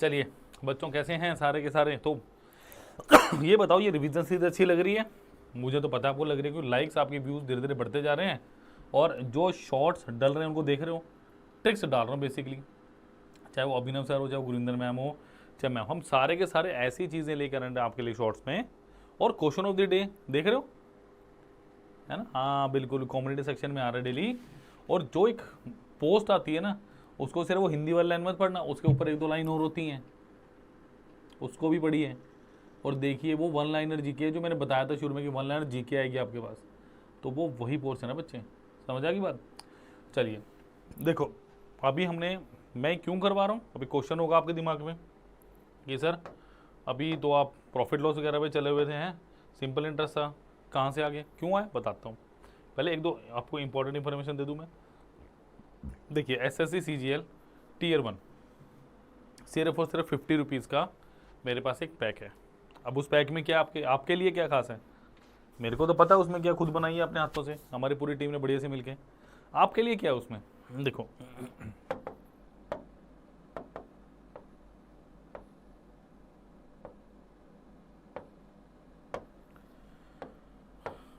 चलिए बच्चों कैसे हैं सारे के सारे। तो ये बताओ, ये रिवीजन सीरीज अच्छी लग रही है? मुझे तो पता आपको लग रही है, क्योंकि लाइक्स आपके व्यूज़ धीरे धीरे बढ़ते जा रहे हैं और जो शॉर्ट्स डल रहे हैं उनको देख रहे हो, ट्रिक्स डाल रहा हूँ बेसिकली। चाहे वो अभिनव सर हो, चाहे वो गुरिंदर मैम हो, चाहे मैम, हम सारे के सारे ऐसी चीज़ें लेकर आए आपके लिए शॉर्ट्स में। और क्वेश्चन ऑफ द डे देख रहे हो, है ना? हाँ बिल्कुल, कम्युनिटी सेक्शन में आ रहा है डेली। और जो एक पोस्ट आती है ना, उसको सिर्फ वो हिंदी वाली लाइन मत पढ़ना, उसके ऊपर एक दो लाइन और होती हैं, उसको भी पढ़िए। और देखिए वो वन लाइनर जीके जो मैंने बताया था शुरू में कि वन लाइनर जीके आएगी आपके पास, तो वो वही पोर्शन है बच्चे। समझ आ गई बात? चलिए देखो, अभी मैं क्यों करवा रहा हूँ, अभी क्वेश्चन होगा आपके दिमाग में कि सर अभी तो आप प्रॉफिट लॉस वगैरह पे चले हुए थे, हैं सिंपल इंटरेस्ट था, कहाँ से आ गए, क्यों आए, बताता हूँ। पहले एक दो आपको इंपॉर्टेंट इन्फॉर्मेशन दे दूँ मैं। देखिए SSC CGL Tier 1 सिर्फ और सिर्फ 50 रुपीज़ का मेरे पास एक पैक है। अब उस पैक में क्या आपके लिए क्या खास है, मेरे को तो पता है उसमें क्या, खुद बनाई है अपने हाथों से, हमारी पूरी टीम ने बढ़िया से मिलके। आपके लिए क्या है उसमें, देखो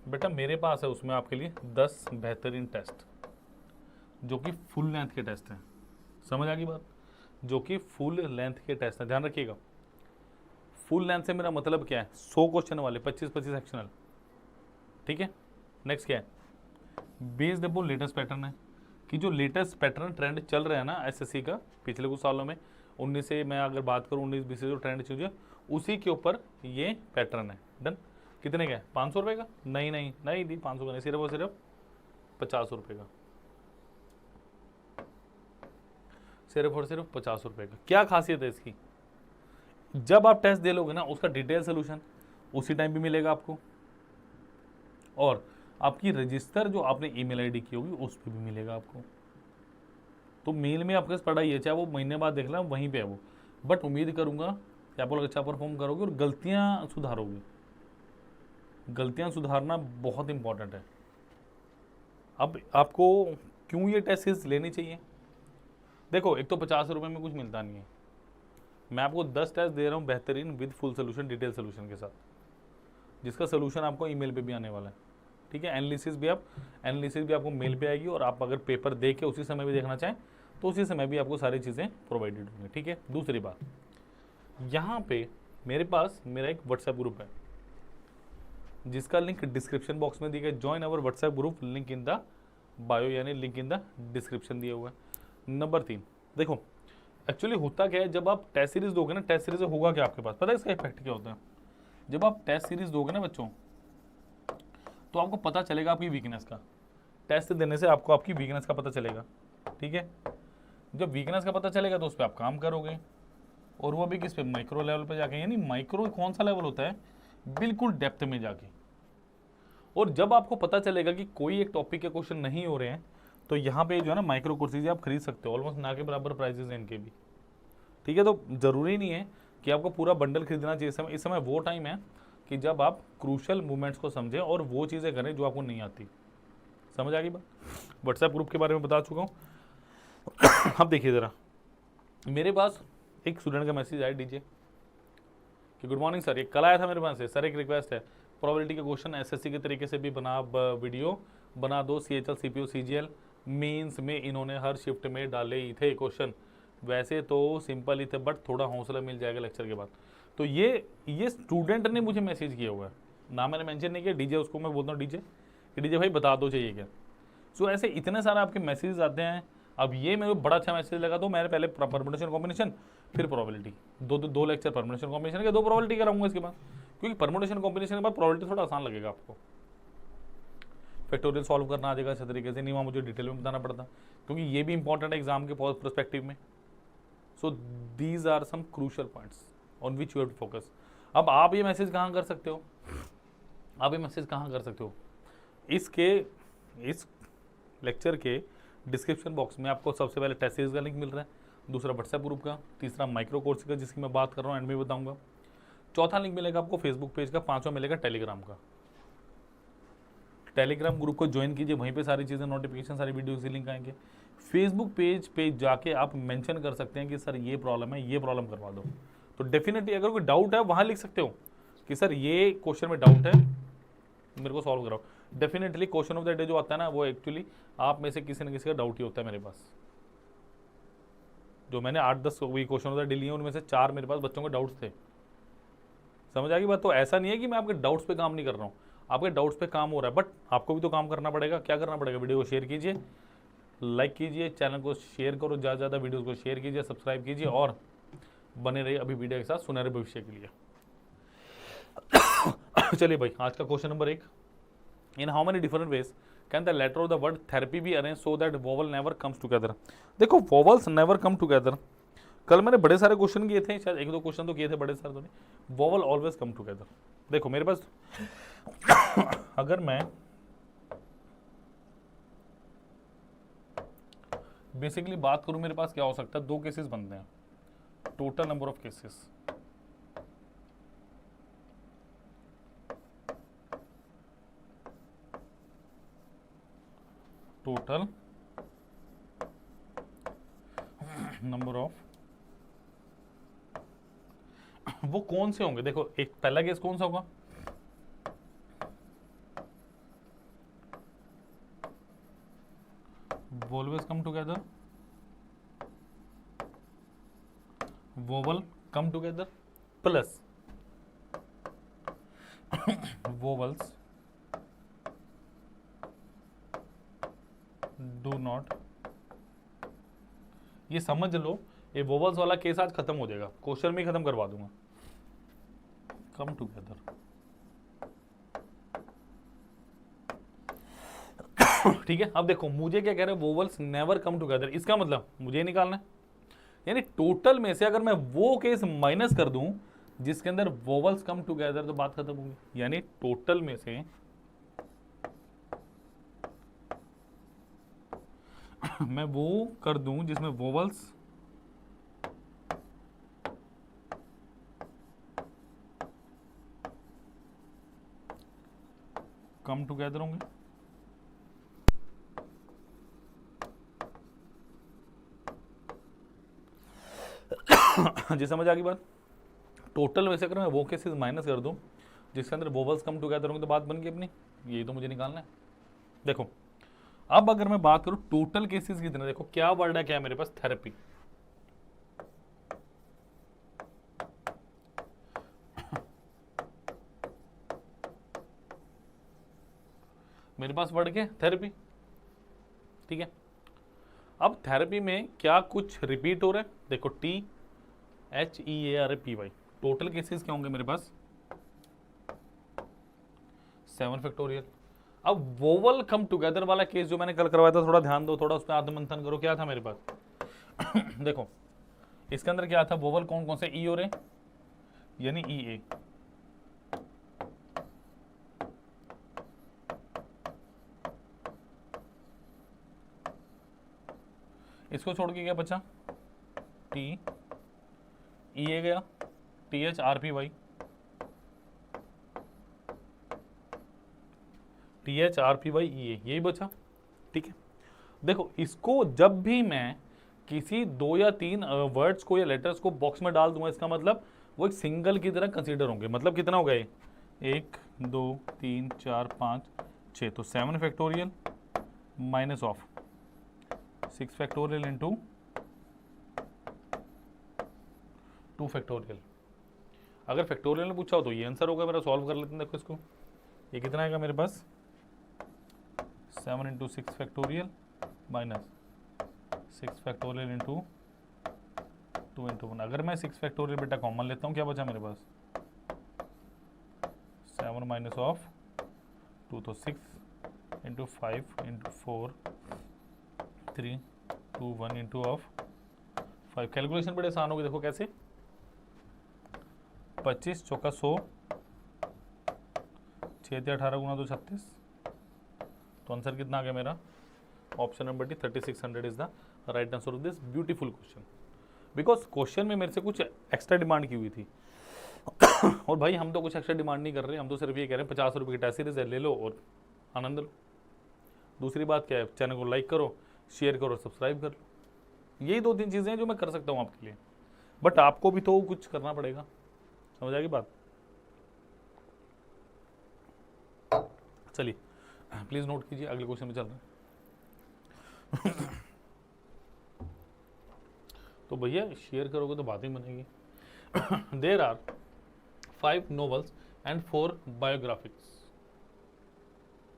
बेटा, मेरे पास है उसमें आपके लिए 10 बेहतरीन टेस्ट जो कि फुल लेंथ के टेस्ट हैं। समझ आ गई बात? जो कि फुल लेंथ के टेस्ट हैं, ध्यान रखिएगा। फुल लेंथ से मेरा मतलब क्या है, 100 क्वेश्चन वाले, 25-25 सेक्शनल, ठीक है। नेक्स्ट क्या है, बेस्ड अपॉन लेटेस्ट पैटर्न है, कि जो लेटेस्ट पैटर्न ट्रेंड चल रहा है ना SSC का पिछले कुछ सालों में, 19 से मैं अगर बात करूँ 19-20 से जो ट्रेंड चल रहा है उसी के ऊपर ये पैटर्न है। डन। कितने का है, 500 रुपये का? नहीं दी 500 का नहीं, सिर्फ और सिर्फ 50 रुपये का, सिर्फ और सिर्फ 50 रुपये का। क्या खासियत है इसकी, जब आप टेस्ट दे लोगे ना उसका डिटेल सोल्यूशन उसी टाइम भी मिलेगा आपको, और आपकी रजिस्टर जो आपने ईमेल आईडी की होगी उस पर भी मिलेगा आपको। तो मेल में आपके पास पड़ा ही है, चाहे वो महीने बाद देख लें वहीं पे है वो, बट उम्मीद करूंगा कि आप लोग अच्छा परफॉर्म करोगे और गलतियां सुधारोगे। गलतियां सुधारना बहुत इंपॉर्टेंट है। अब आपको क्यों ये टेस्ट सीरीज लेनी चाहिए, देखो एक तो 50 रुपये में कुछ मिलता नहीं है, मैं आपको 10 टेस्ट दे रहा हूँ बेहतरीन with full solution, detail solution के साथ, जिसका सोल्यूशन आपको ईमेल पे भी आने वाला है, ठीक है। एनालिसिस भी आपको मेल पे आएगी, और आप अगर पेपर देख के उसी समय भी देखना चाहें तो उसी समय भी आपको सारी चीज़ें प्रोवाइडेड होंगी, ठीक है। दूसरी बात, यहाँ पे मेरे पास मेरा एक व्हाट्सएप ग्रुप है जिसका लिंक डिस्क्रिप्शन बॉक्स में दिया गया। Join our WhatsApp group, link in the bio, यानी लिंक इन द डिस्क्रिप्शन दिया हुआ है। नंबर 3, देखो एक्चुअली होता क्या है, जब आप टेस्ट सीरीज दोगे ना, टेस्ट सीरीज से होगा क्या आपके पास पता है इसका इफेक्ट क्या होता है। जब आप टेस्ट सीरीज दोगे ना बच्चों, तो आपको पता चलेगा आपकी वीकनेस का, टेस्ट देने से आपको आपकी वीकनेस का पता चलेगा, ठीक है। जब वीकनेस का पता चलेगा तो उस पर आप काम करोगे, और वो भी किस पे, माइक्रो लेवल पे जाके, यानी माइक्रो कौन सा लेवल होता है, बिल्कुल डेप्थ में जाके। और जब आपको पता चलेगा कि कोई एक टॉपिक के क्वेश्चन नहीं हो रहे हैं, तो यहाँ पे जो है ना माइक्रो कोर्सेज आप खरीद सकते हो, ऑलमोस्ट ना के बराबर प्राइजेस हैं इनके भी, ठीक है। तो ज़रूरी नहीं है कि आपको पूरा बंडल खरीदना चाहिए। इस समय वो टाइम है कि जब आप क्रूशल मूवमेंट्स को समझें और वो चीज़ें करें जो आपको नहीं आती। समझ आ गई बात? व्हाट्सएप ग्रुप के बारे में बता चुका हूँ। अब देखिए ज़रा, मेरे पास एक स्टूडेंट का मैसेज आया डीजे कि गुड मॉर्निंग सर, ये कल आया था मेरे पास से, सर एक रिक्वेस्ट है, प्रोबेबिलिटी के क्वेश्चन SSC के तरीके से भी वीडियो बना दो। CHL CPO CGL मीन्स में इन्होंने हर शिफ्ट में डाले ही थे क्वेश्चन, वैसे तो सिंपल ही थे बट थोड़ा हौसला मिल जाएगा लेक्चर के बाद। तो ये स्टूडेंट ने मुझे मैसेज किया हुआ है, नाम मैंने मेंशन नहीं किया, डीजे उसको मैं बोलता हूँ डीजे, कि डीजे भाई बता दो चाहिए क्या। सो ऐसे इतने सारे आपके मैसेजेस आते हैं। अब ये मेरे को बड़ा अच्छा मैसेज लगा, तो मैंने पहले परमुटेशन कॉम्बिनेशन फिर प्रोबेबिलिटी, दो लेक्चर परमुटेशन कॉम्बिनेशन के, 2 प्रोबेबिलिटी कराऊंगा इसके बाद, क्योंकि परमुटेशन कॉम्बिनेशन के बाद प्रोबेबिलिटी थोड़ा आसान लगेगा आपको। फैक्टोरियल सॉल्व करना आ जाएगा अच्छे तरीके से, नहीं वहाँ मुझे डिटेल में बताना पड़ता, क्योंकि ये भी इंपॉर्टेंट है एग्जाम के पर्सपेक्टिव में। So these are some crucial points on which you have to focus. अब आप ये मैसेज कहाँ कर सकते हो, इस लेक्चर के डिस्क्रिप्शन बॉक्स में आपको सबसे पहले टेस्ट सीरीज का लिंक मिल रहा है, दूसरा व्हाट्सएप ग्रुप का, तीसरा माइक्रो कोर्स का जिसकी मैं बात कर रहा हूँ एंड में बताऊंगा, चौथा लिंक मिलेगा आपको फेसबुक पेज का, पांचवा मिलेगा टेलीग्राम का। टेलीग्राम ग्रुप को ज्वाइन कीजिए, वहीं पे सारी चीज़ें नोटिफिकेशन सारी वीडियोस के लिंक आएंगे। फेसबुक पेज पे जाके आप मेंशन कर सकते हैं कि सर ये प्रॉब्लम है, ये प्रॉब्लम करवा दो। तो डेफिनेटली अगर कोई डाउट है वहाँ लिख सकते हो कि सर ये क्वेश्चन में डाउट है, मेरे को सॉल्व कराओ। Definitely question of the day जो आता है ना, वो एक्चुअली आप में से किसी न किसी का डाउट ही होता है मेरे पास। जो मैंने 8-10 वही क्वेश्चन ऑफ द डे लिए उनमें से 4 मेरे पास बच्चों के डाउट्स थे। समझ आ गई बात? तो ऐसा नहीं है कि मैं आपके डाउट्स पे काम नहीं कर रहा हूँ, आपके डाउट्स पे काम हो रहा है, बट आपको भी तो काम करना पड़ेगा। क्या करना पड़ेगा? वीडियो को शेयर कीजिए, लाइक कीजिए, चैनल को शेयर करो, ज़्यादा से ज़्यादा वीडियोज़ को शेयर कीजिए, सब्सक्राइब कीजिए और बने रहिए अभी वीडियो के साथ सुनहरे भविष्य के लिए। चलिए भाई, आज का question number 1, in how many different ways can the letter of the word therapy be arrange so that vowel never comes together. देखो, वोवल्स नेवर कम टुगेदर, कल मैंने बड़े सारे क्वेश्चन किए थे, शायद 1-2 क्वेश्चन तो किए थे, बड़े सारे तो नहीं। Vowel always come together. देखो मेरे पास अगर मैं बेसिकली बात करूं, मेरे पास क्या हो सकता है, 2 केसेस बनते हैं, total number of cases. Total number of, वो कौन से होंगे? देखो, एक पहला केस कौन सा होगा? always come together, vowel come together plus vowels do not। ये समझ लो, ये वोवल्स वाला केस आज खत्म हो जाएगा, क्वेश्चन में खत्म करवा दूंगा। कम टुगेदर, ठीक है। अब देखो मुझे क्या कह रहे हैं, वोवल्स नेवर कम टुगेदर, इसका मतलब मुझे निकालना है, यानी टोटल में से अगर मैं वो केस माइनस कर दूं जिसके अंदर वोवल्स कम टुगेदर, तो बात खत्म होगी। यानी टोटल में से मैं वो कर दूं जिसमें वोवल्स कम टुगेदर होंगे, जी समझ आ गई बात। टोटल में से अगर मैं वो केसेस माइनस कर दूं जिसके अंदर वोवल्स कम टुगेदर होंगे, तो बात बन गई अपनी। यही तो मुझे निकालना है। देखो अब अगर मैं बात करूं टोटल केसेस कितने, देखो क्या वर्ड है, क्या है मेरे पास, थेरेपी। मेरे पास वर्ड क्या है, थेरेपी, ठीक है। अब थेरेपी में क्या कुछ रिपीट हो रहा है? देखो THEARPY, टोटल केसेस क्या होंगे मेरे पास, 7 फैक्टोरियल। अब वोवल कम टुगेदर वाला केस जो मैंने कल करवाया था, थोड़ा ध्यान दो, थोड़ा उस पर आत्ममंथन करो, क्या था मेरे पास। देखो इसके अंदर क्या था, वोवल कौन कौन से ई हो रहे, यानी EA, इसको छोड़ के क्या बचा, TEA गया, THRPY, THRPY EA, यही बचा, ठीक है। देखो इसको जब भी मैं किसी 2 या 3 वर्ड्स को या लेटर्स को बॉक्स में डाल दूंगा, इसका मतलब वो एक सिंगल की तरह कंसीडर होंगे। मतलब कितना हो गए, 1 2 3 4 5 6, तो 7 factorial minus of 6 factorial into 2 factorial. अगर फैक्टोरियल ने पूछा हो तो ये आंसर होगा मेरा, सॉल्व कर लेते हैं। देखो इसको, ये कितना आएगा मेरे पास, 7 into 6 factorial minus 6 factorial into 2 into 1। अगर मैं 6 फैक्टोरियल बेटा कॉमन लेता हूँ, क्या बचा मेरे पास, 7 माइनस ऑफ 2, तो 6 into 5 into 4 3 2 1 into of 5। Calculation बड़े आसान होगी, देखो कैसे, 25 चौका 100, 6 18 गुना 2 36, तो आंसर कितना आ गया मेरा, option number D 3600 is the right answer of this beautiful question. Because question में मेरे से कुछ एक्स्ट्रा डिमांड की हुई थी और भाई हम तो कुछ एक्स्ट्रा डिमांड नहीं कर रहे, हम तो सिर्फ ये कह रहे हैं 50 रुपये की टेस्ट सीरीज है, ले लो और आनंद लो। दूसरी बात क्या है, चैनल को लाइक करो, शेयर करो, सब्सक्राइब कर लो। यही 2-3 चीज़ें हैं जो मैं कर सकता हूँ आपके लिए, बट आपको भी तो कुछ करना पड़ेगा। समझ आएगी बात? चलिए प्लीज़ नोट कीजिए, अगले क्वेश्चन में चल रहे हैं। तो भैया शेयर करोगे तो बात ही बनेगी। There are 5 novels and 4 biographies.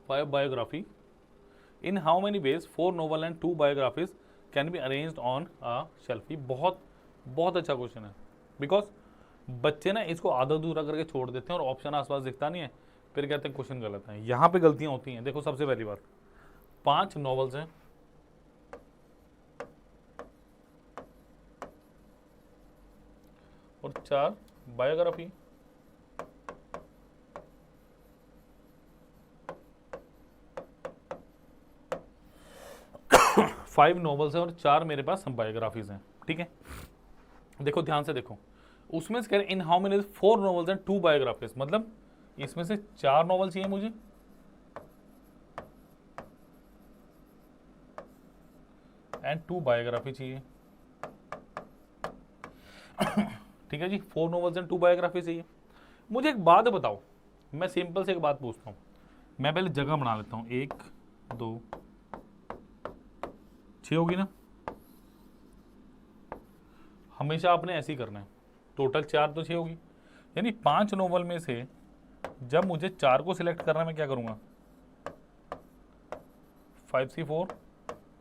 5 biography. In how many ways 4 novel and 2 biographies can be arranged on a shelf? ये बहुत बहुत अच्छा क्वेश्चन है, बिकॉज बच्चे ना इसको आधा अधूरा करके छोड़ देते हैं और ऑप्शन आसपास दिखता नहीं है, फिर कहते हैं क्वेश्चन गलत है। यहाँ पे गलतियाँ होती हैं। देखो सबसे पहली बात, 5 नॉवेल्स हैं और 4 बायोग्राफी। फाइव नॉवेल्स हैं और 4 मेरे पास बायोग्राफीज हैं, ठीक है। देखो ध्यान से देखो, उसमें से कह रहे इन how many 4 novels and 2 biographies, मतलब इसमें से 4 नॉवल चाहिए मुझे एंड 2 बायोग्राफी चाहिए। ठीक है जी, 4 नॉवेल्स एंड 2 बायोग्राफी चाहिए। मुझे एक बात बताओ, मैं सिंपल से एक बात पूछता हूँ, मैं पहले जगह बना लेता हूँ। 1 2 6 होगी ना, हमेशा आपने ऐसे ही करना है। टोटल 4 तो 6 होगी, यानी 5 नॉवल में से जब मुझे 4 को सिलेक्ट करना है, मैं क्या करूँगा 5C4,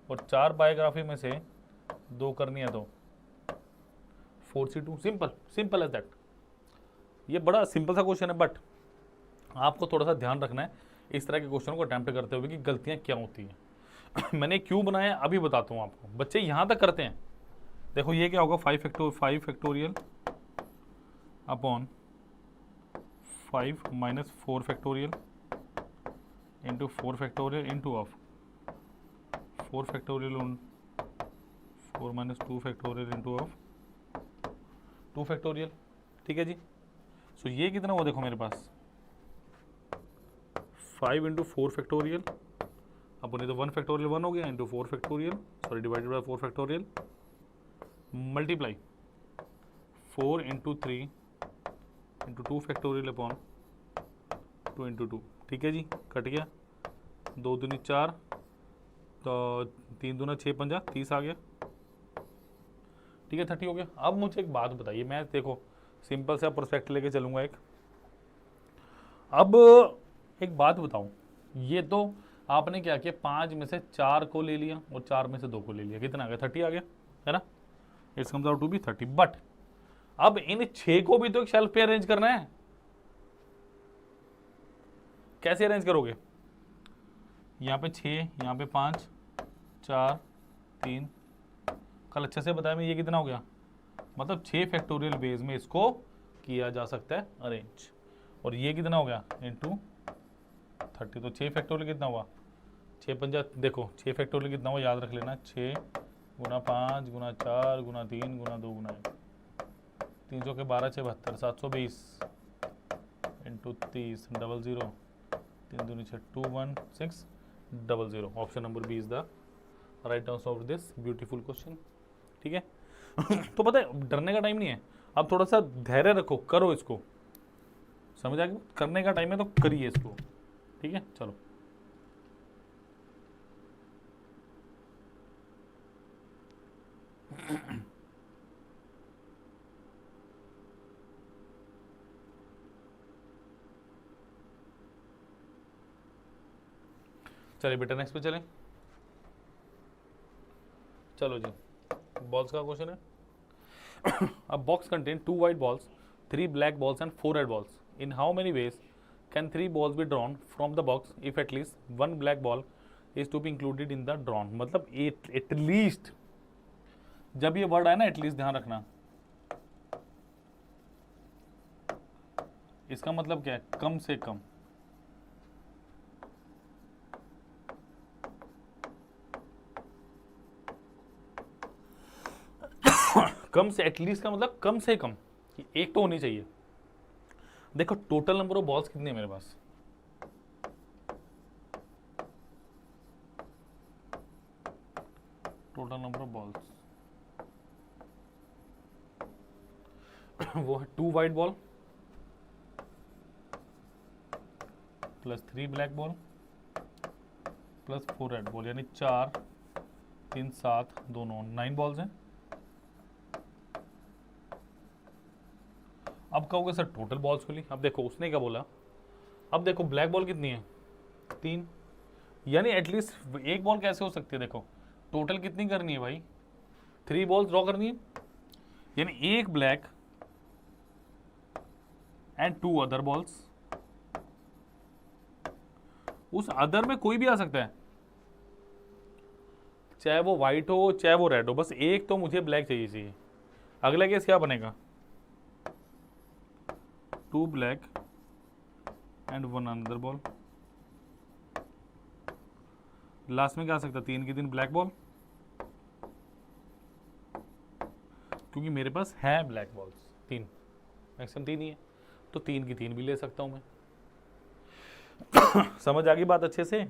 और 4 बायोग्राफी में से 2 करनी है तो 4C2। Simple, simple as that. ये बड़ा सिंपल सा क्वेश्चन है, बट आपको थोड़ा सा ध्यान रखना है इस तरह के क्वेश्चन को अटेम्प्ट करते हुए कि गलतियाँ क्या होती हैं। मैंने क्यों बनाया अभी बताता हूँ आपको। बच्चे यहाँ तक करते हैं, देखो ये क्या होगा 5 factorial upon 5 minus 4 factorial into 4 factorial into of 4 factorial on 4 minus 2 factorial into of 2 factorial. ठीक है जी। सो ये कितना हुआ देखो मेरे पास 5 इंटू 4 फैक्टोरियल अपन ये तो 1 फैक्टोरियल 1 हो गया into 4 factorial, sorry divided by 4 factorial, multiply 4 into 3 into 2 factorial upon 2 into 2। ठीक है जी, कट गया, 2 दूनी 4, तो 3 दूना 6 पंजा 30 आ गया। ठीक है, 30 हो गया। अब मुझे एक बात बताइए, मैं देखो सिंपल सा प्रोस्पेक्ट लेके चलूंगा एक। अब एक बात बताऊं, ये तो आपने क्या किया 5 में से 4 को ले लिया और 4 में से 2 को ले लिया, कितना आ गया 30 आ गया, है ना। It's comes out to be 30। But अब इन 6 को भी तो एक शेल्फ पे अरेंज करना है। कैसे अरेंज करोगे, यहाँ पे 6, यहाँ पे 5 4 3, कल अच्छे से बताया मैं, ये कितना हो गया, मतलब 6 फैक्टोरियल बेस में इसको किया जा सकता है अरेंज। और ये कितना हो गया इंटू 30, तो 6 फैक्टोरियल कितना हुआ 6 पंजा, देखो 6 फैक्टोरियल कितना हुआ याद रख लेना, 6 गुना 5 गुना 4 गुना 3 गुना 2 गुना 1, 300 के 12 6 72, 720 इंटू 30 00, 3 दूनी 6 21600। Option number B is the right answer of this beautiful question. ठीक है। तो पता है डरने का टाइम नहीं है, अब थोड़ा सा धैर्य रखो, करो इसको, समझ आ गया। करने का टाइम है तो करिए इसको, ठीक है। चलो चलिए बेटा नेक्स्ट पे चलें। चलो जी, बॉल्स का क्वेश्चन है। A box contain 2 white balls, 3 black balls and 4 red balls. In how many ways can 3 balls be drawn from the box if at least 1 black ball is to be included in the drawn? मतलब at least, जब ये word आए ना at least ध्यान रखना, इसका मतलब क्या है, कम से कम। कम से, एटलीस्ट का मतलब कम से कम, एक तो होनी चाहिए। देखो टोटल नंबर ऑफ बॉल्स कितने हैं मेरे पास, टोटल नंबर ऑफ बॉल्स वो है 2 white ball plus 3 black ball plus 4 red ball, यानी 4 3 7 2 9 9 बॉल्स हैं। अब कहोगे सर टोटल बॉल्स खुली, अब देखो उसने क्या बोला, अब देखो ब्लैक बॉल कितनी है 3, यानी एटलीस्ट एक बॉल कैसे हो सकती है, देखो टोटल कितनी करनी है भाई 3 बॉल्स ड्रॉ करनी है, यानी एक ब्लैक एंड 2 अदर बॉल्स, उस अदर में कोई भी आ सकता है, चाहे वो व्हाइट हो चाहे वो रेड हो, बस एक तो मुझे ब्लैक चाहिए। अगला केस क्या बनेगा 2 black and 1 another ball, last में क्या आ सकता है 3 की 3 ब्लैक बॉल, क्योंकि मेरे पास है ब्लैक बॉल्स 3, मैक्सिमम 3 ही है, तो 3 की 3 भी ले सकता हूं मैं। समझ आ गई बात अच्छे से।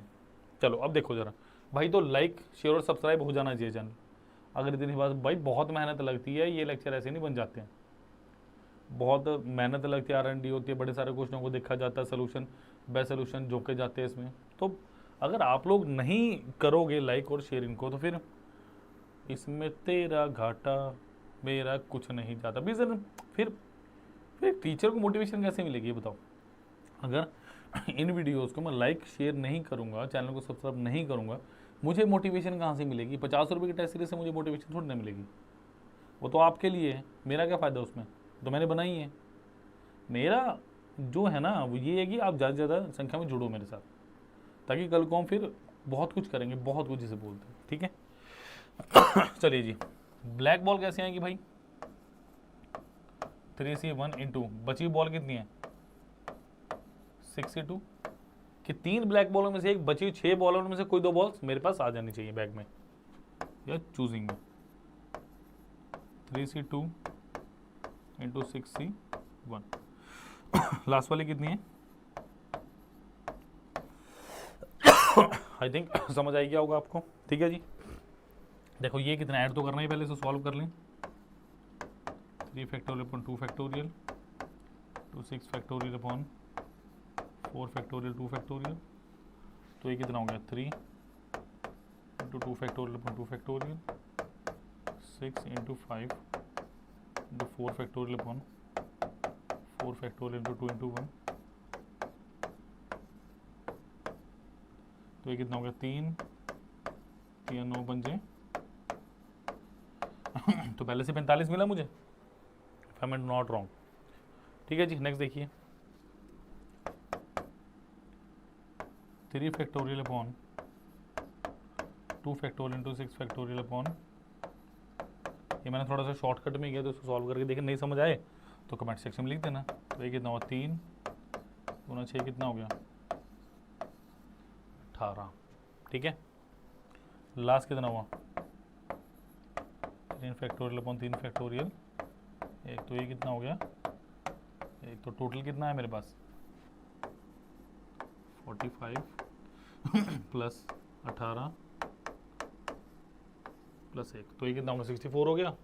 चलो अब देखो जरा भाई, तो लाइक शेयर और सब्सक्राइब हो जाना चाहिए चैनल। अगर इतनी बात भाई, बहुत मेहनत लगती है, ये लेक्चर ऐसे नहीं बन जाते हैं, बहुत मेहनत लगती है, R&D होती है, बड़े सारे क्वेश्चनों को देखा जाता है, सोल्यूशन बेस्ट सोल्यूशन जोके जाते हैं इसमें। तो अगर आप लोग नहीं करोगे लाइक और शेयर इनको, तो फिर इसमें तेरा घाटा मेरा कुछ नहीं जाता भी सर। फिर टीचर को मोटिवेशन कैसे मिलेगी ये बताओ। अगर इन वीडियोस को मैं लाइक शेयर नहीं करूंगा, चैनल को सब्सक्राइब नहीं करूंगा, मुझे मोटिवेशन कहाँ से मिलेगी। 50 रुपये की टेस्ट सीरीज से मुझे मोटिवेशन थोड़ी ना मिलेगी, वो तो आपके लिए है, मेरा क्या फ़ायदा उसमें, तो मैंने बनाई है। मेरा जो है ना वो ये है कि आप ज़्यादा से ज़्यादा संख्या में जुड़ो मेरे साथ, ताकि कल को हम फिर बहुत कुछ करेंगे, बहुत कुछ जिसे बोलते हैं, ठीक है। चलिए जी, ब्लैक बॉल कैसे आएगी भाई 3C1 इंटू बची बॉल कितनी है 6C2, कि 3 ब्लैक बॉलों में से एक बची 6 बॉलों में से कोई 2 बॉल्स मेरे पास आ जानी चाहिए बैग में या चूजिंग में। 3C2 इंटू 6C1, लास्ट वाली कितनी है आई थिंक समझ आई गया होगा आपको, ठीक है जी। देखो ये कितना ऐड तो करना ही, पहले से सॉल्व कर लें। 3 factorial upon 2 factorial two 6 factorial upon 4 factorial 2 factorial, तो ये कितना हो गया 3 into 2 factorial upon 2 factorial 6 into 5 into 4 factorial upon 4 factorial into 2 into 1, तो ये कितना हो गया 3 3 9 पंजे तो पहले से 45 मिला मुझे, if I am not wrong, ठीक है जी। नेक्स्ट देखिए 3 factorial upon 2 factorial into 6 factorial upon, ये मैंने थोड़ा सा शॉर्टकट में किया तो इसको सॉल्व करके देखें, नहीं समझ आए तो कमेंट सेक्शन में लिख देना। तो ये कितना हुआ 3 गुना 6 कितना हो गया 18, ठीक है। लास्ट कितना हुआ 3 फैक्टोरियल अपॉन 3 फैक्टोरियल, एक तो ये कितना हो गया, एक तो टोटल कितना है मेरे पास 45 प्लस 18 प्लस 1, तो ये कितना होगा 64 हो गया।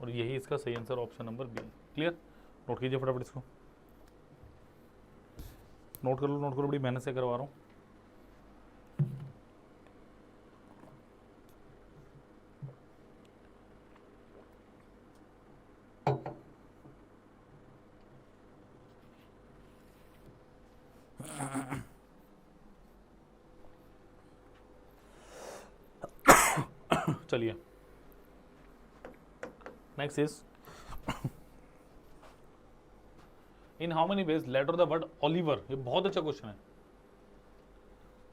और यही इसका सही answer option number B. Clear, note कीजिए फटाफट इसको, नोट कर लो, बड़ी मेहनत से करवा रहा हूँ। चलिए next is in how many ways letter the word Oliver, ये बहुत अच्छा क्वेश्चन है,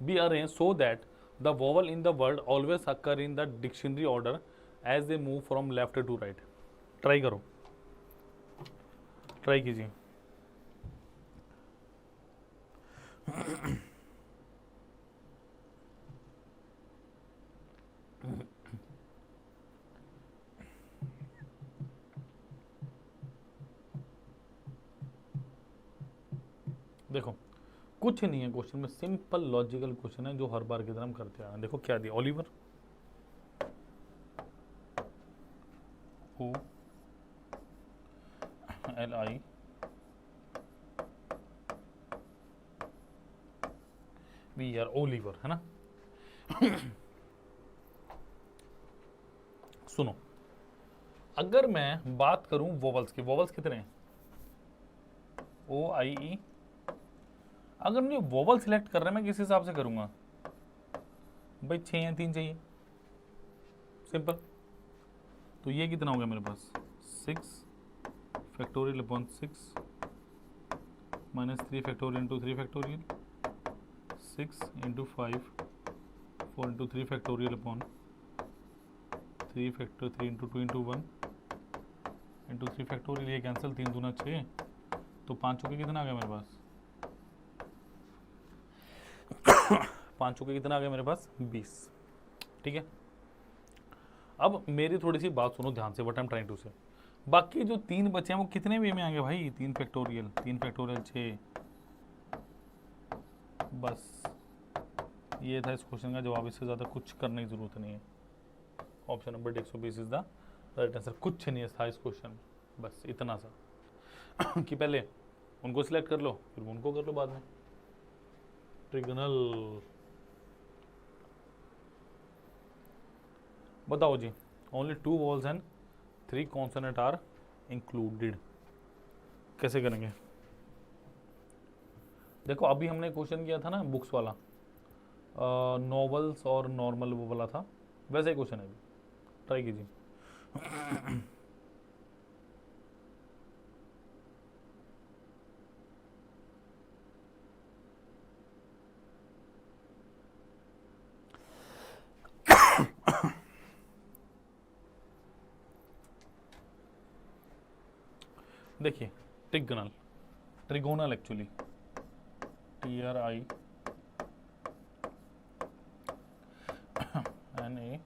be arrange so that the vowel in the word always occur in the dictionary order as they move from left to right. Try करो, try कीजिए। देखो कुछ नहीं है क्वेश्चन में, सिंपल लॉजिकल क्वेश्चन है जो हर बार की तरह हम करते आ रहे हैं। देखो क्या दिया, ओलिवर OLI VR, ओलिवर है ना। सुनो, अगर मैं बात करूं वोवल्स की, वोवल्स कितने हैं, OIE, अगर मुझे वोवल सिलेक्ट कर रहे हैं मैं किस हिसाब से करूंगा भाई, 6 या 3 चाहिए, सिंपल। तो ये कितना हो गया मेरे पास, 6 factorial upon 6 minus 3 factorial into 3 factorial, 6 into 5 4 into 3 factorial upon 3 factor 3 into 2 into 1 into 3 factorial, ये कैंसिल, 3 दूना 6, तो 5 चौके कितना आ गया मेरे पास, 5 चौके कितना आ गया मेरे पास, 20। ठीक है, अब मेरी थोड़ी सी बात सुनो ध्यान से, what I am trying to say. बाकी जो 3 बचे हैं वो कितने वे में आएंगे भाई, 3 फैक्टोरियल 6, बस ये था इस क्वेश्चन का जवाब, इससे ज़्यादा कुछ करने की ज़रूरत नहीं है। Option number 120 is the right answer. कुछ नहीं था इस क्वेश्चन में, बस इतना सा कि पहले उनको सिलेक्ट कर लो फिर उनको कर लो बाद में। ट्रिगोनल, बताओ जी, only 2 vowels and 3 consonant are included, कैसे करेंगे। देखो अभी हमने क्वेश्चन किया था ना बुक्स वाला, नॉवेल्स और नॉर्मल वो वाला था, वैसे ही क्वेश्चन है अभी, ट्राई कीजिए। देखिए trigonal, trigonal actually TRI NA,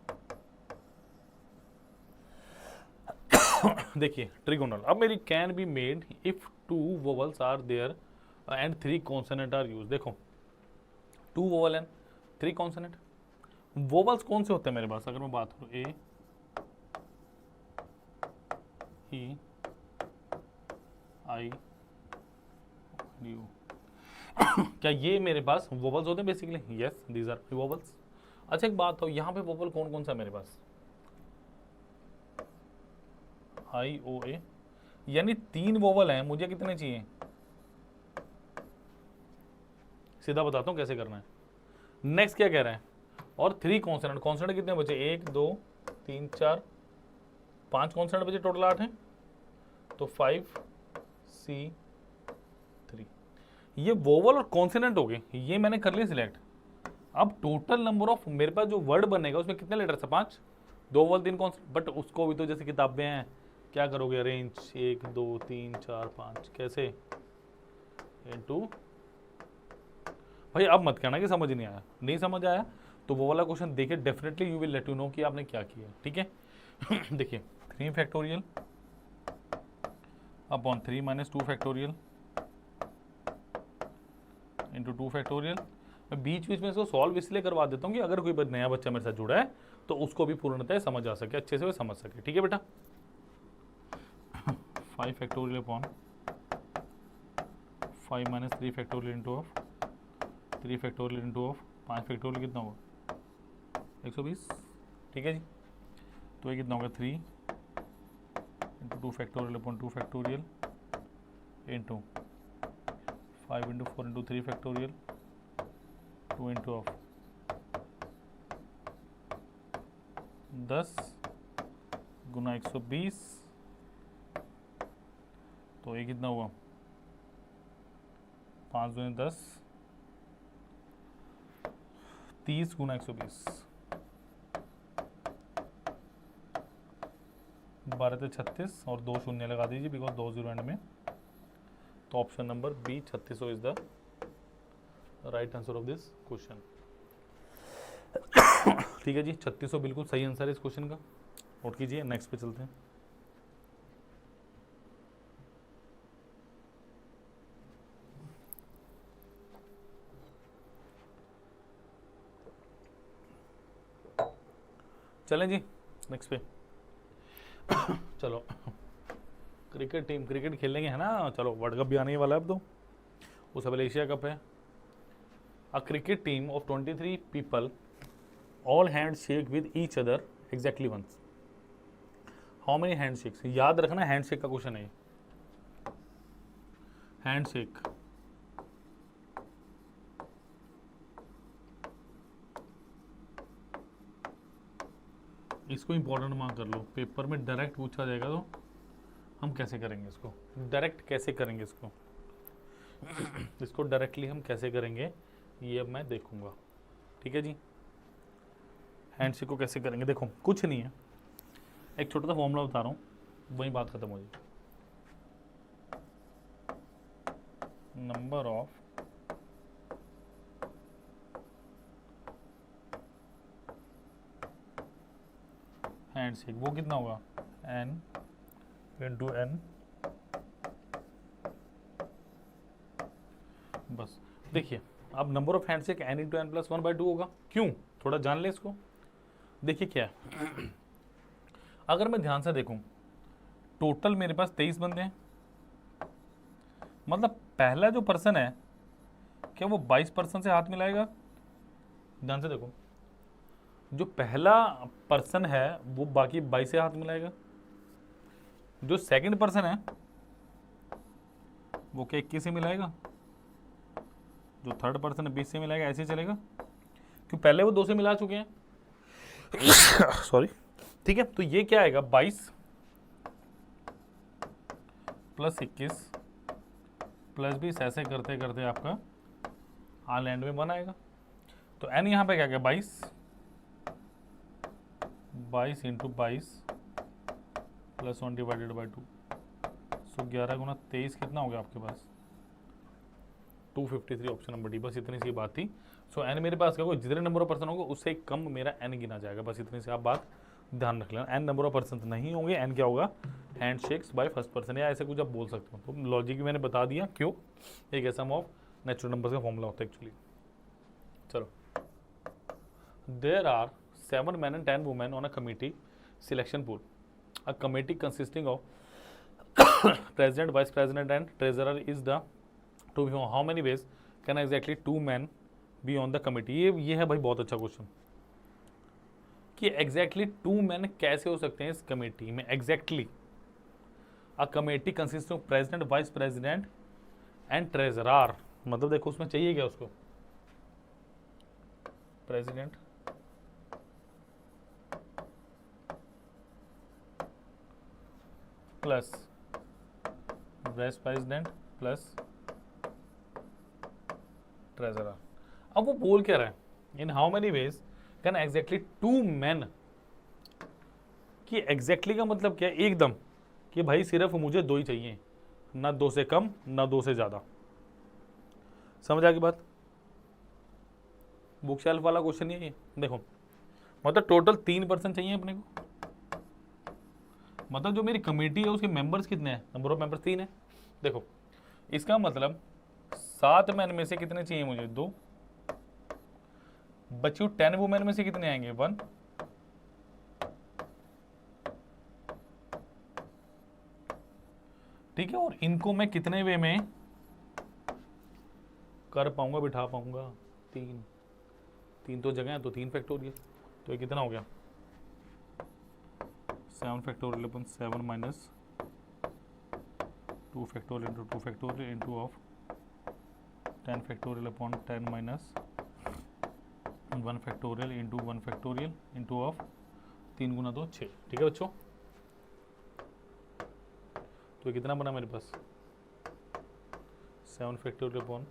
देखिए ट्रिगोनल। अब मेरी can be made if 2 vowels are there and 3 consonant are use. देखो 2 वोवल एंड 3 कॉन्सोनेंट, वोवल्स कौन से होते हैं मेरे पास, अगर मैं बात करूं A E I U, क्या ये मेरे पास वोवल्स होते हैं basically, yes these are vowels. अच्छा एक बात हो, यहाँ पे वोवल कौन कौन सा है मेरे पास, IOA, यानी 3 वोवल हैं, मुझे कितने चाहिए, सीधा बताता हूँ कैसे करना है। नेक्स्ट क्या कह रहा है, और 3 कॉन्सोनेंट, कॉन्सोनेंट कितने बचे, 1 2 3 4 5 कॉन्सोनेंट बचे, टोटल 8 हैं, तो 5C3, ये वोवल और कॉन्सोनेंट हो गए, ये मैंने कर लिया सिलेक्ट। अब टोटल नंबर ऑफ मेरे पास जो वर्ड बनेगा उसमें कितने लेटर्स है, 5, 2 वोवल 3 कॉन्सोनेंट, बट उसको भी तो जैसे किताबें हैं क्या करोगे, अरेंज 1 2 3 4 5 कैसे, इनटू, भाई अब मत कहना कि समझ नहीं आया, नहीं समझ आया तो वो वाला क्वेश्चन देखिए, definitely you will let you know कि आपने क्या किया, ठीक है। देखिए 3 factorial upon 3 minus 2 factorial into 2 factorial. मैं बीच बीच में इसको सॉल्व इसलिए करवा देता हूँ कि अगर कोई नया बच्चा मेरे साथ जुड़ा है तो उसको भी पूर्णतः समझ आ सके, अच्छे से वो समझ सके, ठीक है बेटा। 5 factorial upon 5 minus 3 factorial into of 3 factorial into of 5 factorial कितना होगा, 120, ठीक है जी। तो ये कितना होगा, 3 into 2 factorial upon 2 factorial into 5 into 4 into 3 factorial 2 into of 10 गुना 120, तो ये कितना हुआ, 5 दूनी 10, 30 गुना 120, 12 से 36 और 2 शून्य लगा दीजिए बिकॉज 2 जीरो एंड में, तो option number B 3600 is the right answer of this question. ठीक है जी, 3600 बिल्कुल सही आंसर है इस क्वेश्चन का, नोट कीजिए। नेक्स्ट पे चलते हैं। चलें जी नेक्स्ट पे। चलो क्रिकेट टीम, क्रिकेट खेलेंगे है ना, चलो वर्ल्ड कप भी आने वाला है अब तो, उससे पहले एशिया कप है। A cricket team of 23 people all hand shake with each other exactly once. How many hand shakes, याद रखना हैंड शेक का क्वेश्चन है, हैंड शेक। इसको इंपॉर्टेंट मार्क कर लो, पेपर में डायरेक्ट पूछा जाएगा तो हम कैसे करेंगे इसको, डायरेक्ट कैसे करेंगे इसको, इसको डायरेक्टली हम कैसे करेंगे ये अब मैं देखूंगा। ठीक है जी, हैंडशेक को कैसे करेंगे, देखो कुछ नहीं है, एक छोटा सा फॉर्मूला बता रहा हूँ, वही बात खत्म हो जाएगी। नंबर ऑफ हैंडशेक वो कितना होगा, n इंटू n। बस देखिए अब number of handshake n into n plus 1/2 होगा। क्यों, थोड़ा जान ले इसको। देखिए क्या है, अगर मैं ध्यान से देखूं टोटल मेरे पास 23 बंदे हैं, मतलब पहला जो पर्सन है क्या वो 22 पर्सन से हाथ मिलाएगा। ध्यान से देखो, जो पहला पर्सन है वो बाकी 22 से हाथ मिलाएगा, जो सेकंड पर्सन है वो क्या 21 से मिलाएगा, जो थर्ड पर्सन है 20 से मिलाएगा, ऐसे ही चलेगा क्यों पहले वो 2 से मिला चुके हैं। सॉरी, ठीक है, तो ये क्या आएगा 22 प्लस 21 प्लस 20, ऐसे करते करते आपका ऑल एंड में 1 आएगा। तो n यहाँ पे क्या क्या 22 इंटू 22 प्लस 1 डिवाइडेड बाई 2, सो 11 गुना 23 कितना हो गया आपके पास 253, ऑप्शन नंबर डी। बस इतनी सी बात थी। सो n मेरे पास क्या होगा, जितने नंबर ऑफ पर्सन होगा उससे कम मेरा n गिना जाएगा, बस इतनी सी आप बात ध्यान रख लेना। n नंबर ऑफ पर्सन नहीं होंगे, n क्या होगा hand shakes by first person, या ऐसे कुछ आप बोल सकते हो। तो लॉजिक मैंने बता दिया क्यों, एक ऐसा सम ऑफ नेचुरल नंबर्स का फॉर्मूला होता है एक्चुअली। चलो, there are 7 men and 10 women on a committee selection pool. A committee consisting of president, vice president and treasurer is the to be how many ways can exactly 2 men be on the committee। ये है भाई बहुत अच्छा question कि exactly 2 men कैसे हो सकते हैं इस कमेटी में। Exactly a committee consist of president, vice president and treasurer, मतलब देखो उसमें चाहिए क्या उसको, president plus vice president plus treasurer. अब वो बोल क्या रहा है, इन how many veg can exactly 2 men, कि एग्जैक्टली का मतलब क्या है, एकदम कि भाई सिर्फ मुझे 2 ही चाहिए, ना 2 से कम ना 2 से ज्यादा। समझ आ गई बात, बुक शेल्फ वाला क्वेश्चन नहीं है ये। देखो मतलब टोटल 3 पर्सन चाहिए अपने को, मतलब जो मेरी कमेटी है उसके मेंबर्स कितने हैं, नंबर ऑफ मेंबर्स 3 है। देखो इसका मतलब 7 मैन में से कितने चाहिए मुझे 2, बची 10 वुमेन में से कितने आएंगे 1, ठीक है, और इनको मैं कितने वे में कर पाऊंगा, बिठा पाऊंगा, 3 तो जगह है तो 3 फैक्टोरियल, तो ये कितना हो गया 7 factorial upon 7 minus 2 factorial into 2 factorial into of 10 factorial upon 10 minus 1 factorial into 1 factorial into of 3 गुना 2 6। ठीक है बच्चों, तो कितना बना मेरे पास 7 factorial upon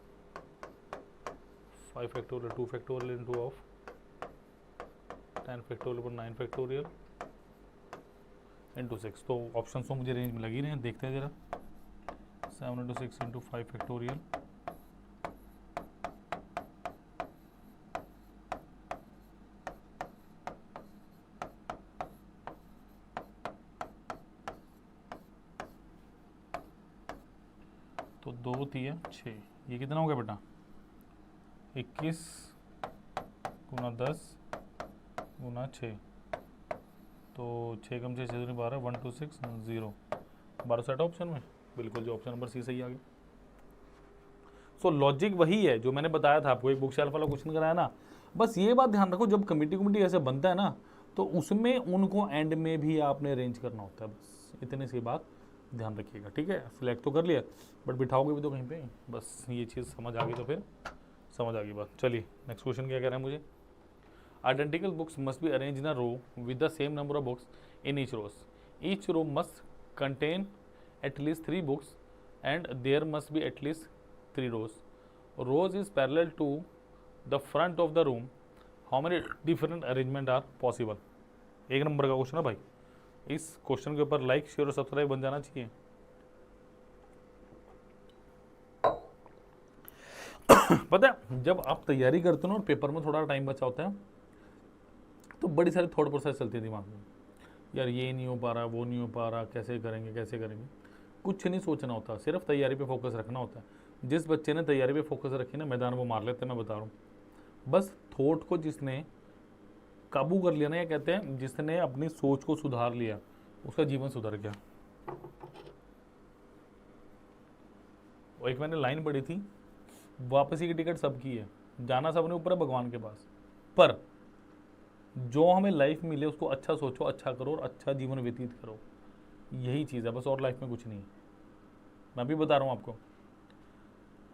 5 factorial 2 factorial into of 10 factorial upon 9 factorial into 6। तो ऑप्शन तो मुझे रेंज में लगी रहे हैं, देखते हैं जरा, 7 इंटू 6 इंटू 5 फैक्टोरियल तो 2 3 6, ये कितना हो गया बेटा 21 गुना 10 गुना 6, तो 6 कम 6 6 12 1 2 6 0 12 सेट ऑप्शन में, बिल्कुल जो ऑप्शन नंबर सी सही आ गया। सो लॉजिक वही है जो मैंने बताया था आपको, एक बुक शेल्फ वाला क्वेश्चन कराया ना। बस ये बात ध्यान रखो, जब कमिटी ऐसे बनता है ना तो उसमें उनको एंड में भी आपने अरेंज करना होता है, बस इतनी सी बात ध्यान रखिएगा, ठीक है। सिलेक्ट तो कर लिया बट बिठाओगे भी तो कहीं पे, बस ये चीज़ समझ आ गई तो फिर समझ आ गई बात। चलिए नेक्स्ट क्वेश्चन क्या कह रहा है मुझे, identical books must be arrange in a row with the same number of books in each rows, each row must contain at least 3 books and there must be at least 3 rows. Rows is parallel to the front of the room. How many different arrangement are possible? एक number का question है भाई, इस question के ऊपर like share और subscribe बन जाना चाहिए। पता है जब आप तैयारी करते हो ना और पेपर में थोड़ा टाइम बचा होता है तो बड़ी सारी थॉट प्रोसेस चलती है दिमाग में, यार ये नहीं हो पा रहा, वो नहीं हो पा रहा, कैसे करेंगे। कुछ नहीं सोचना होता, सिर्फ तैयारी पे फोकस रखना होता है। जिस बच्चे ने तैयारी पे फोकस रखी ना, मैदान वो मार लेते हैं, मैं बता रहा हूँ। बस थॉट को जिसने काबू कर लिया ना, या कहते हैं जिसने अपनी सोच को सुधार लिया, उसका जीवन सुधर गया। और एक मैंने लाइन पढ़ी थी, वापसी की टिकट सबकी है, जाना सबने ऊपर है भगवान के पास, पर जो हमें लाइफ मिले उसको अच्छा सोचो, अच्छा करो और अच्छा जीवन व्यतीत करो, यही चीज़ है बस, और लाइफ में कुछ नहीं। मैं भी बता रहा हूँ आपको,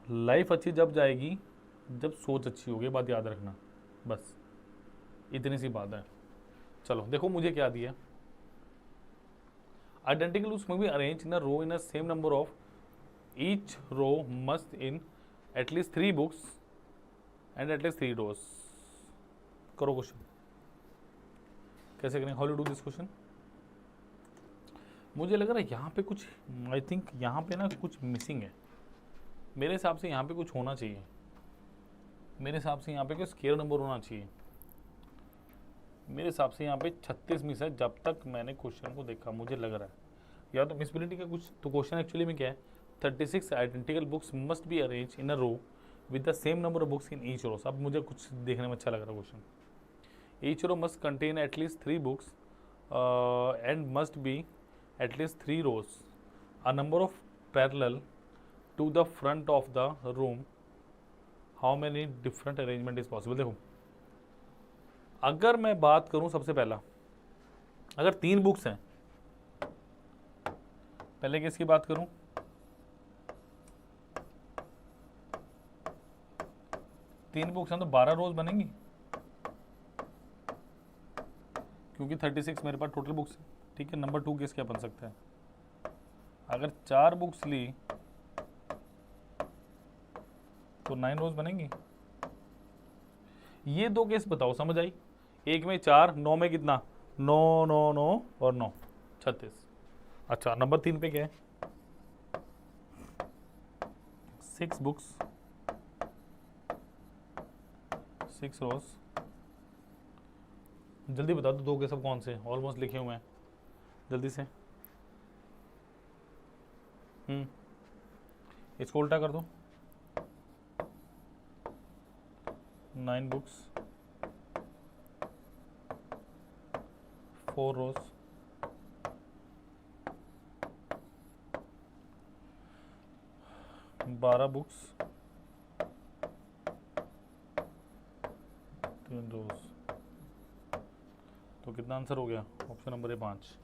लाइफ अच्छी जब जाएगी जब सोच अच्छी होगी, बात याद रखना, बस इतनी सी बात है। चलो देखो मुझे क्या दिया, identical books may be arrange in a row in a same number of, each row must in at least 3 books and at least 3 rows. करो क्वेश्चन कैसे करेंगे, how to do this question. मुझे लग रहा है यहाँ पे कुछ, आई थिंक यहाँ पे ना कुछ मिसिंग है, मेरे हिसाब से यहाँ पे कुछ होना चाहिए, मेरे हिसाब से यहाँ पे कोई स्केयर नंबर होना चाहिए, मेरे हिसाब से यहाँ पे 36 मिस है जब तक मैंने क्वेश्चन को देखा, मुझे लग रहा है, या तो मिसबिलिटी का कुछ। तो क्वेश्चन एक्चुअली में क्या है, 36 identical books must be arrange in a row with the same number of books in each rows. अब मुझे कुछ देखने में अच्छा लग रहा है question, each row must contain at least 3 books and must be at least 3 rows, a number of parallel to the front of the room, how many different arrangement is possible। देखो अगर मैं बात करूं, सबसे पहला अगर 3 बुक्स हैं, पहले किसकी बात करूं, तीन बुक्स हैं तो 12 रोज बनेंगी, क्योंकि 36 मेरे पास टोटल बुक्स है, ठीक है। नंबर 2 केस क्या बन सकता है, अगर 4 बुक्स ली तो 9 रोज बनेंगी। ये 2 केस बताओ, समझ आई, एक में 4, 9 में कितना, 9 9 9 और 9 36। अच्छा नंबर 3 पे क्या है, 6 बुक्स 6 रोज। जल्दी बता दो 2 के सब कौन से, ऑलमोस्ट लिखे हुए हैं, जल्दी से। इसको उल्टा कर दो, 9 बुक्स 4 रोज, बारह बुक्स 3 रोज। तो कितना आंसर हो गया, option number A 5।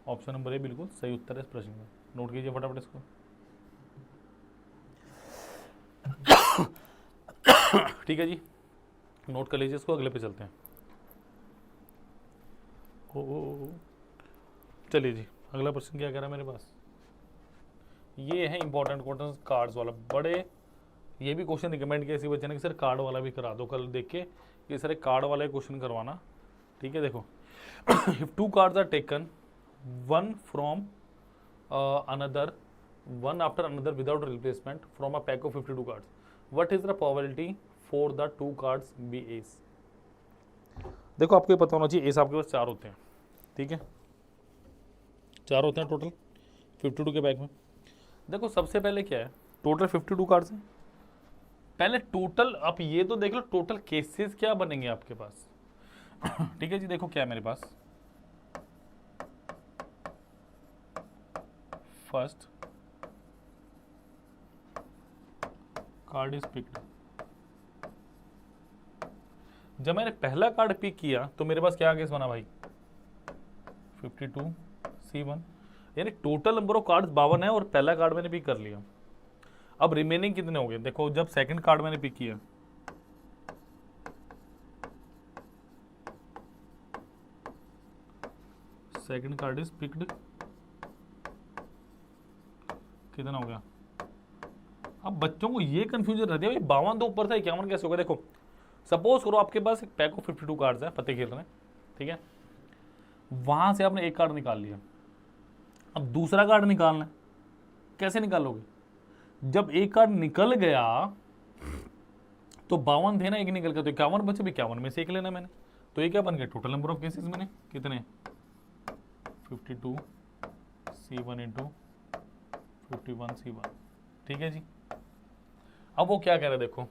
Option number A बिल्कुल सही उत्तर है इस प्रश्न में, नोट कीजिए फटाफट इसको। ठीक है जी, नोट कर लीजिए इसको, अगले पे चलते हैं। चलिए जी, अगला प्रश्न क्या कह रहा है मेरे पास, ये है इंपॉर्टेंट क्वेश्चन कार्ड्स वाला। बड़े ये भी क्वेश्चन रिकमेंड किया इसी बच्चे ने कि सर कार्ड वाला भी करा दो, कल देख के कि सर कार्ड वाला क्वेश्चन करवाना, ठीक है। देखो if 2 cards are taken one from another, one after another without replacement from a pack of 52 cards, what is the probability for the 2 cards be ace। देखो आपको ये पता होना चाहिए, एस आपके पास 4 होते हैं, ठीक है, 4 होते हैं टोटल 52 के बैग में। देखो सबसे पहले क्या है, टोटल 52 कार्ड्स हैं, पहले टोटल आप ये तो देख लो टोटल केसेस क्या बनेंगे आपके पास। ठीक है जी, देखो क्या है मेरे पास, फर्स्ट कार्ड इज पिक्ड। जब मैंने पहला कार्ड पिक किया तो मेरे पास क्या केस बना भाई, 52C1, यानी टोटल नंबर ऑफ कार्ड्स 52 है और पहला कार्ड मैंने पिक कर लिया। अब रिमेनिंग कितने हो गए, देखो जब सेकंड कार्ड मैंने पिक किया, सेकंड कार्ड इज पिक्ड, कितना हो गया। अब बच्चों को ये कंफ्यूजन रहती है भाई 52 तो ऊपर था, 51 कैसे होगा। देखो सपोज करो आपके पास एक पैक ऑफ 52 कार्ड्स है, पत्ते खेल रहे हैं, ठीक है, वहां से आपने एक कार्ड निकाल लिया, अब दूसरा कार्ड निकालना है, कैसे निकालोगे, जब एक कार्ड निकल गया तो 52 थे ना, एक निकल गया तो 51 बचे, 51 में से एक लेना मैंने, तो ये क्या बन गया, टोटल नंबर ऑफ केसेस मैंने कितने, 52C1 इंटू 51C1, ठीक है जी। अब वो क्या कह रहा है, देखो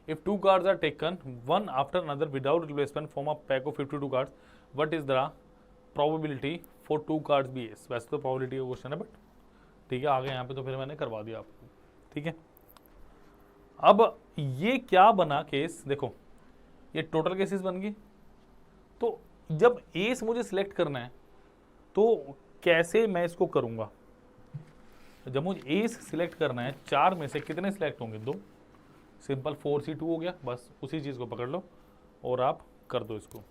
if two cards are taken one after another without replacement from a pack of 52 cards, what is the probability for 2 cards be ace. वैसे तो प्रोबेबिलिटी का क्वेश्चन है बट ठीक है, आगे यहाँ पे तो फिर मैंने करवा दिया आपको, ठीक है। अब ये क्या बना केस, देखो ये टोटल केसेस बन गई, तो जब एस मुझे सिलेक्ट करना है तो कैसे मैं इसको करूंगा, जब मुझे एस सिलेक्ट करना है 4 में से कितने सिलेक्ट होंगे, 2, सिंपल 4C2 हो गया, बस उसी चीज को पकड़ लो और आप कर दो इसको,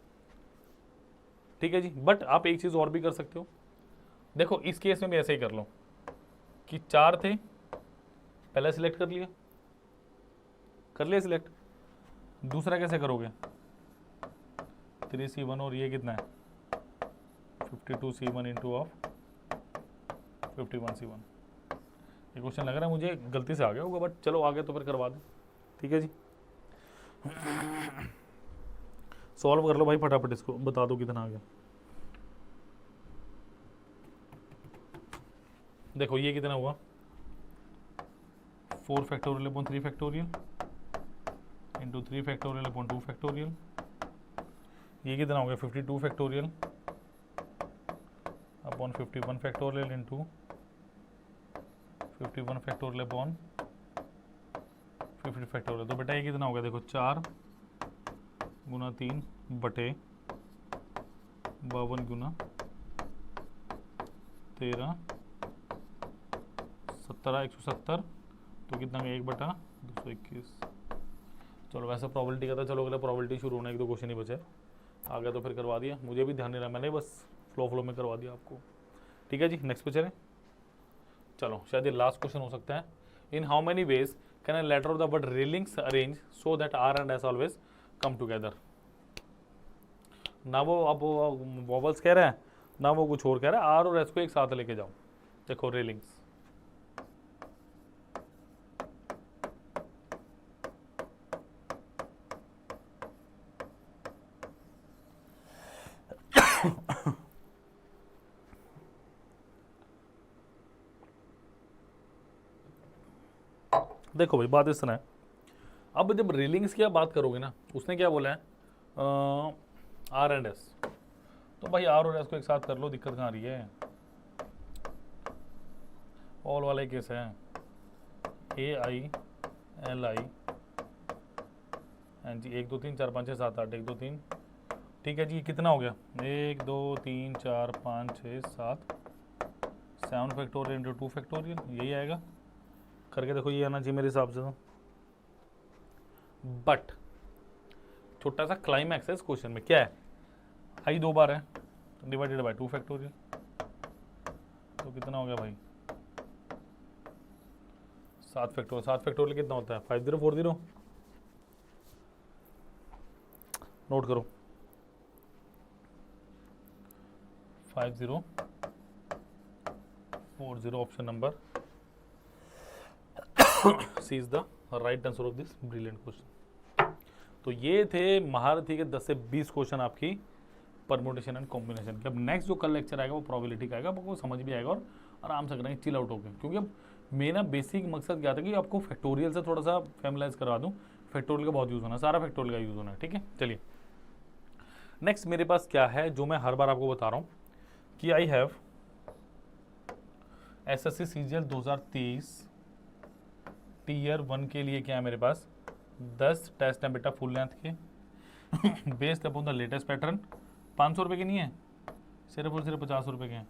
ठीक है जी। बट आप एक चीज और भी कर सकते हो, देखो इस केस में भी ऐसे ही कर लो कि 4 थे, पहले सिलेक्ट कर लिया सिलेक्ट, दूसरा कैसे करोगे, 3C1 और ये कितना है 52C1 इंटू ऑफ 51C1। ये क्वेश्चन लग रहा है मुझे गलती से आ गया होगा बट चलो आगे तो फिर करवा दो, ठीक है जी। सॉल्व कर लो भाई फटाफट, इसको बता दो कितना आ गया। देखो ये कितना हुआ, 4 factorial upon 3 factorial into 3 factorial upon 2 factorial, ये कितना हो गया 52 factorial upon 51 factorial into 51 factorial upon 50 factorial. तो बेटा ये कितना हो गया, देखो 4 गुना 3 बटे 52 गुना 13 17 170, तो कितना गया 1 बटा 221। चलो वैसे प्रोबेबिलिटी का था, चलो अगला प्रोबेबिलिटी शुरू होने, एक दो क्वेश्चन ही बचे, आ गया तो फिर करवा दिया, मुझे भी ध्यान नहीं रहा, मैंने बस फ्लो में करवा दिया आपको, ठीक है जी। नेक्स्ट पे चलें, चलो शायद ये लास्ट क्वेश्चन हो सकता है। इन how many veg can a letter of the word railings arrange so that R and S always come together। ना वो अब वॉवल्स कह रहा है ना वो कुछ और कह रहा है, आर और एस को एक साथ लेके जाओ। देखो रेलिंग्स, देखो भाई बात इस तरह है, अब जब रेलिंग्स की आप बात करोगे ना, उसने क्या बोला है आर एंड एस, तो भाई आर और एस को एक साथ कर लो, दिक्कत कहाँ आ रही है, ऑल वाला केस है, ए I L I N G, 1 2 3 4 5 6 7 8 1 2 3, ठीक है जी। कितना हो गया 1 2 3 4 5 6 7 7 फैक्टोरियल इंटू 2 फैक्टोरियल, यही आएगा, करके देखो ये आना चाहिए मेरे हिसाब से तो। बट छोटा सा क्लाइमैक्स है इस क्वेश्चन में, क्या है आई 2 बार है डिवाइडेड बाय 2 फैक्टोरियल, तो कितना हो गया भाई 7 फैक्टोरियल। 7 फैक्टोरियल कितना होता है 5040, नोट करो 5040, option number C is the right answer of this brilliant question. तो ये थे महारथी के 10 से 20 क्वेश्चन आपकी परम्यूटेशन एंड कॉम्बिनेशन के। अब नेक्स्ट जो कल लेक्चर आएगा वो प्रोबेबिलिटी का आएगा, आपको समझ भी आएगा और आराम से करेंगे चिल आउट होकर, क्योंकि अब मेरा बेसिक मकसद क्या था कि आपको फैक्टोरियल से थोड़ा सा फैमिलाइज करवा दूँ। फैक्टोरियल का बहुत यूज़ होना है, सारा फैक्टोरियल का यूज़ होना है, ठीक है। चलिए नेक्स्ट मेरे पास क्या है जो मैं हर बार आपको बता रहा हूँ कि I have SSC CGL 2023 Tier 1 के लिए क्या है मेरे पास 10 टेस्ट हैं बेटा फुल लेंथ के based upon the latest pattern. 500 रुपये के नहीं है, सिर्फ और सिर्फ 50 रुपये के हैं,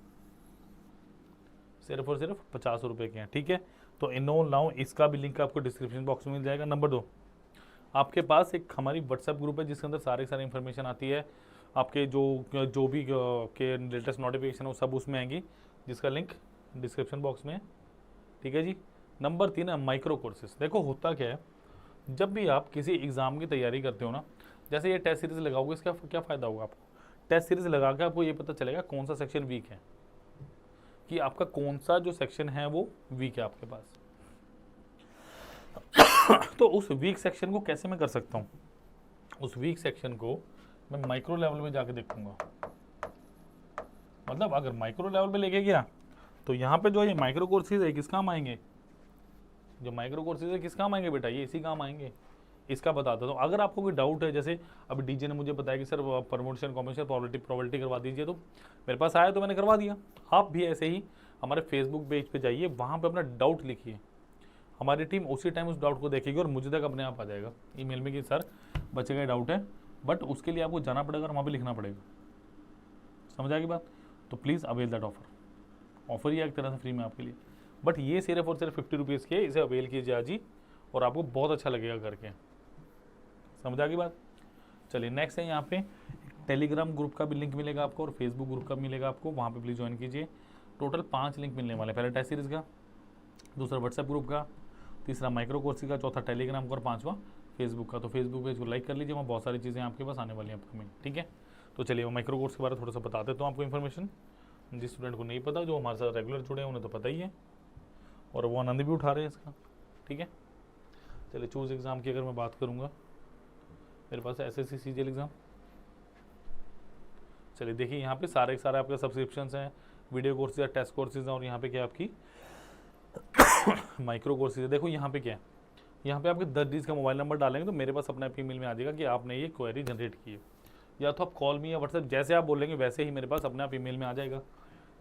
सिर्फ और सिर्फ 50 रुपये के हैं। ठीक है, तो इनरोल नाउ, इसका भी लिंक आपको डिस्क्रिप्शन बॉक्स में मिल जाएगा। नंबर 2, आपके पास एक हमारी व्हाट्सएप ग्रुप है जिसके अंदर सारी इन्फॉर्मेशन आती है, आपके जो भी के लेटेस्ट नोटिफिकेशन हो सब उसमें आएंगी, जिसका लिंक डिस्क्रिप्शन बॉक्स में है। ठीक है जी। नंबर 3 है माइक्रो कोर्सेज। देखो होता क्या है, जब भी आप किसी एग्ज़ाम की तैयारी करते हो ना, जैसे ये टेस्ट सीरीज लगाओगे, इसका क्या फ़ायदा होगा आपको? टेस्ट सीरीज लगा के आपको ये पता चलेगा कौन सा सेक्शन वीक है, कि आपका कौन सा जो सेक्शन है वो वीक है आपके पास। तो उस वीक सेक्शन को कैसे मैं कर सकता हूँ? उस वीक सेक्शन को मैं माइक्रो लेवल में जाके देखूंगा। मतलब अगर माइक्रो लेवल पे लेके गया तो यहाँ पे जो ये माइक्रो कोर्सेज है किस काम आएंगे? जो माइक्रो कोर्सेज है किस काम आएंगे बेटा? ये इसी काम आएंगे। इसका बता देता हूँ। अगर आपको कोई डाउट है, जैसे अभी डीजे ने मुझे बताया कि सर प्रमोशन कॉम्बिनेशन प्रोबेबिलिटी करवा दीजिए, तो मेरे पास आया तो मैंने करवा दिया। आप भी ऐसे ही हमारे फेसबुक पेज पे जाइए, वहाँ पे अपना डाउट लिखिए, हमारी टीम उसी टाइम उस डाउट को देखेगी और मुझे तक अपने आप आ जाएगा ईमेल में कि सर बच्चे का डाउट है, बट उसके लिए आपको जाना पड़ेगा और वहाँ पे लिखना पड़ेगा। समझ आएगी बात? तो प्लीज़ अवेल दैट ऑफर ही है एक तरह से फ्री में आपके लिए, बट ये सिर्फ और सिर्फ 50 रुपीज़ के, इसे अवेल कीजिए आज ही और आपको बहुत अच्छा लगेगा करके। समझ आ गई बात? चलिए नेक्स्ट है, यहाँ पे टेलीग्राम ग्रुप का भी लिंक मिलेगा आपको और फेसबुक ग्रुप का मिलेगा आपको, वहाँ पे प्लीज़ ज्वाइन कीजिए। टोटल 5 लिंक मिलने वाले, पहला टेस्ट सीरीज़ का, दूसरा व्हाट्सएप ग्रुप का, तीसरा माइक्रो कोर्स का, चौथा टेलीग्राम का और 5वां फेसबुक का। तो फेसबुक पेज को लाइक कर लीजिए, वहाँ बहुत सारी चीज़ें आपके पास आने वाली हैं अपकमिंग। ठीक है, तो चलिए वो माइक्रो कोर्स के बारे में थोड़ा सा बता देता हूँ आपको इन्फॉर्मेशन। जिस स्टूडेंट को नहीं पता, जो हमारे साथ रेगुलर जुड़े हैं उन्हें तो पता ही है और वो आनंद भी उठा रहे हैं इसका। ठीक है, चलिए चूज़ एग्ज़ाम की अगर मैं बात करूँगा, मेरे पास SSC CGL एग्ज़ाम। चलिए देखिए, यहाँ पे सारे आपके सब्सक्रिप्शंस हैं, वीडियो कोर्सेज या टेस्ट कोर्सेज हैं, और यहाँ पे क्या आपकी माइक्रो कोर्सेज है। देखो यहाँ पे क्या है, यहाँ पे आपके 10 डिजिट का मोबाइल नंबर डालेंगे तो मेरे पास अपने आप ईमेल में आ जाएगा कि आपने ये क्वेरी जनरेट की है, या तो आप कॉल मी या व्हाट्सएप जैसे आप बोलेंगे वैसे ही मेरे पास अपने आप ईमेल में आ जाएगा।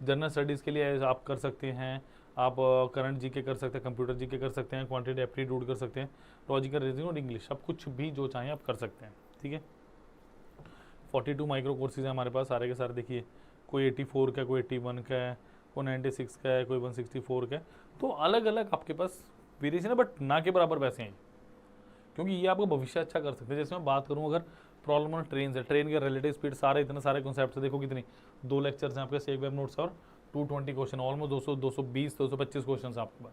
जनरल स्टडीज़ के लिए आप कर सकते हैं, आप करंट जीके कर सकते हैं, कंप्यूटर जीके कर सकते हैं, क्वांटिटी एप्टीट्यूड कर सकते हैं, लॉजिकल रीजनिंग और इंग्लिश, सब कुछ भी जो चाहें आप कर सकते हैं। ठीक है, 42 माइक्रो कोर्सेज हैं हमारे पास सारे के सारे। देखिए कोई 84 का, कोई 81 का है, कोई 96 का है, कोई 164 का है, तो अलग अलग आपके पास वेरिएशन है, बट ना के बराबर वैसे हैं, क्योंकि ये आपको भविष्य अच्छा कर सकते हैं। जैसे मैं बात करूँ अगर प्रॉब्लम ऑन ट्रेन है, ट्रेन के रिलेटिव स्पीड, सारे इतने सारे कॉन्सेप्ट है। देखो कितनी 2 लेक्चर्स हैं आपके, 1 वेब नोट्स और 220 क्वेश्चन, ऑलमोस्ट 220 225 क्वेश्चन आपके पास।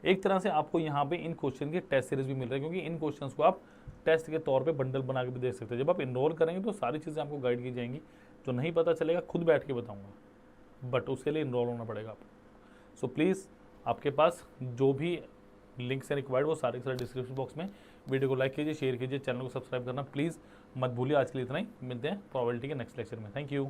एक तरह से आपको यहाँ पे इन क्वेश्चन के टेस्ट सीरीज भी मिल रहे हैं, क्योंकि इन क्वेश्चंस को आप टेस्ट के तौर पे बंडल बना के भी देख सकते हैं। जब आप इनरोल करेंगे तो सारी चीज़ें आपको गाइड की जाएंगी, जो नहीं पता चलेगा खुद बैठ के बताऊँगा, बट उसके लिए इनरोल होना पड़ेगा आपको। सो प्लीज़ आपके पास जो भी लिंक्स हैं रिक्वायर्ड वो सारे डिस्क्रिप्शन बॉक्स में। वीडियो को लाइक कीजिए, शेयर कीजिए, चैनल को सब्सक्राइब करना प्लीज़ मत भूलिए। आज के लिए इतना ही, मिलते हैं प्रोबेबिलिटी के नेक्स्ट लेक्चर में। Thank you.